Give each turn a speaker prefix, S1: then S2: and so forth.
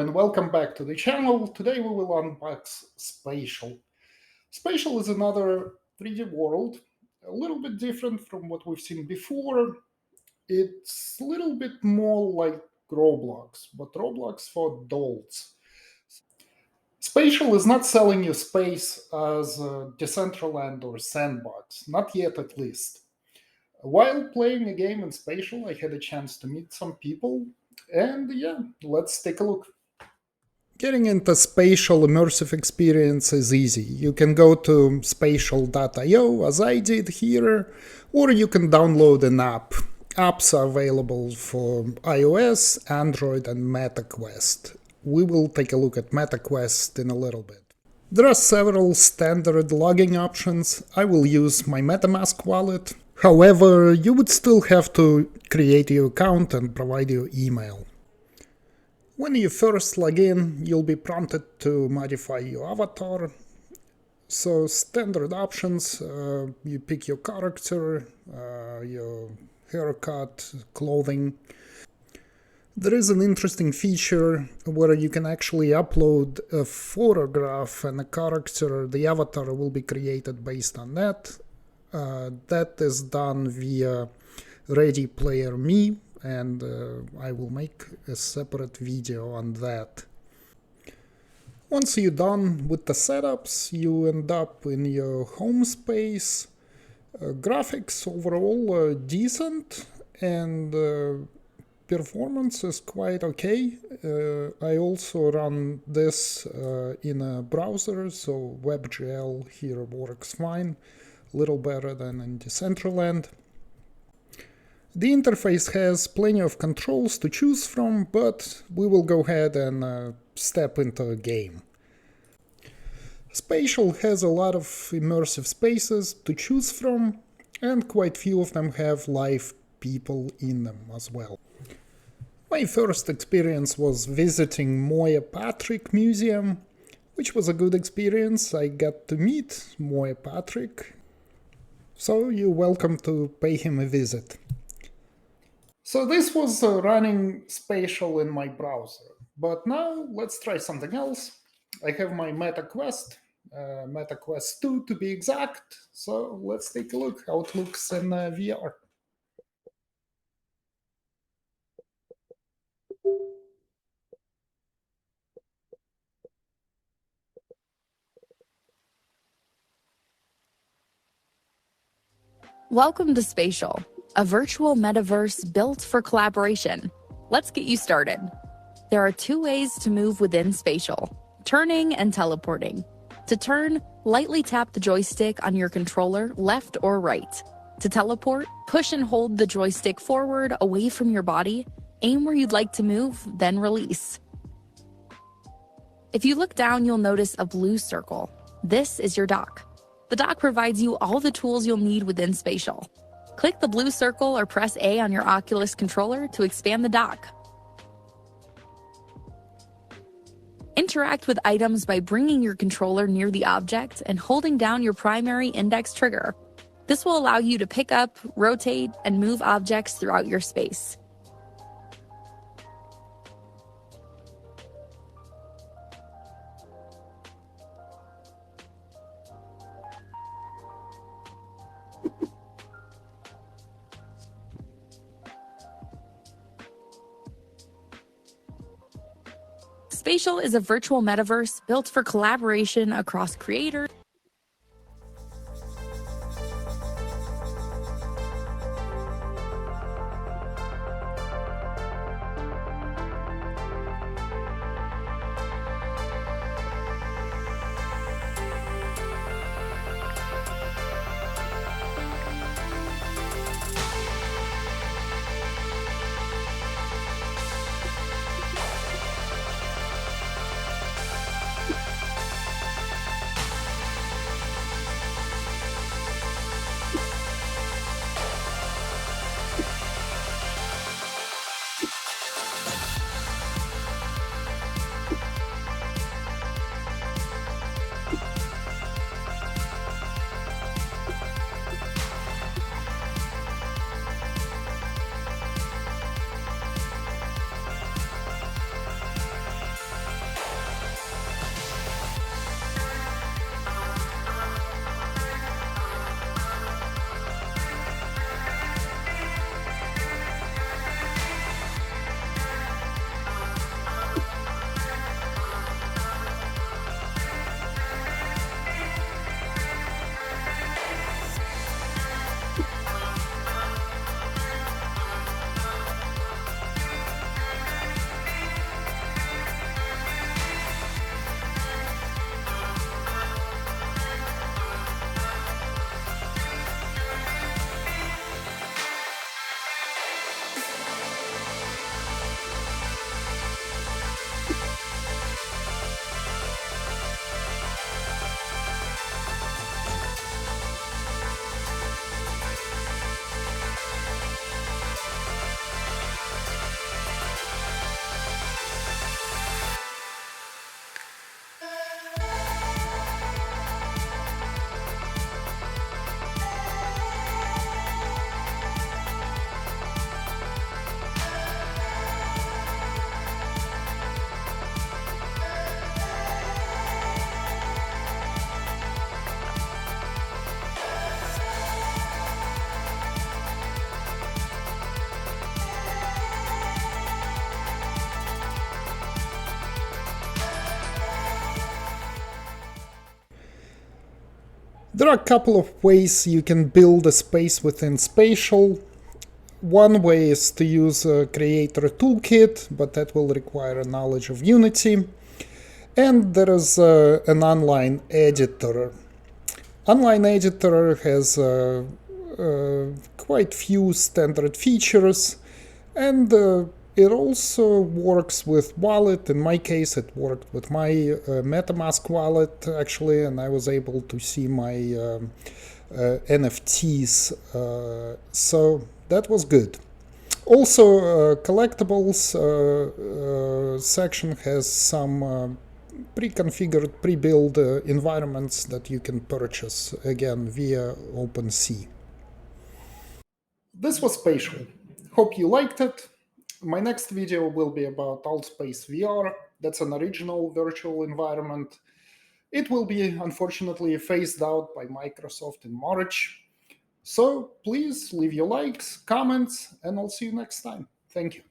S1: and welcome back to the channel. Today we will unbox Spatial. Spatial is another 3D world, a little bit different from what we've seen before. It's a little bit more like Roblox, but Roblox for adults. Spatial is not selling you space as a Decentraland or Sandbox, not yet at least. While playing a game in Spatial, I had a chance to meet some people, and yeah, let's take a look. Getting into spatial immersive experience is easy. You can go to spatial.io as I did here, or you can download an app. Apps are available for iOS, Android, and MetaQuest. We will take a look at MetaQuest in a little bit. There are several standard logging options. I will use my MetaMask wallet. However, you would still have to create your account and provide your email. When you first log in, you'll be prompted to modify your avatar. So standard options, you pick your character, your haircut, clothing. There is an interesting feature where you can actually upload a photograph and a character. The avatar will be created based on that. That is done via Ready Player Me, and I will make a separate video on that. Once you're done with the setups, you end up in your home space. Graphics overall are decent, and performance is quite okay. I also run this in a browser, so WebGL here works fine, a little better than in Decentraland. The interface has plenty of controls to choose from, but we will go ahead and step into a game. Spatial has a lot of immersive spaces to choose from, and quite few of them have live people in them as well. My first experience was visiting Moya Patrick Museum, which was a good experience. I got to meet Moya Patrick, so you're welcome to pay him a visit. So this was running Spatial in my browser, but now let's try something else. I have my MetaQuest, MetaQuest 2 to be exact, so let's take a look how it looks in VR.
S2: Welcome to Spatial, a virtual metaverse built for collaboration. Let's get you started. There are two ways to move within Spatial: turning and teleporting. To turn, lightly tap the joystick on your controller left or right. To teleport, push and hold the joystick forward away from your body, aim where you'd like to move, then release. If you look down, you'll notice a blue circle. This is your dock. The dock provides you all the tools you'll need within Spatial. Click the blue circle or press A on your Oculus controller to expand the dock. Interact with items by bringing your controller near the object and holding down your primary index trigger. This will allow you to pick up, rotate, and move objects throughout your space. Spatial is a virtual metaverse built for collaboration across creators.
S1: There are a couple of ways you can build a space within Spatial. One way is to use a creator toolkit, but that will require a knowledge of Unity. And there is an online editor. Online editor has quite few standard features, and it also works with wallet. In my case, it worked with my MetaMask wallet, actually, and I was able to see my NFTs. So that was good. Also, collectibles section has some pre-configured, pre-built environments that you can purchase, again, via OpenSea. This was Spatial. Hope you liked it. My next video will be about AltSpace VR. That's an original virtual environment. It will be, unfortunately, phased out by Microsoft in March. So please leave your likes, comments, and I'll see you next time. Thank you.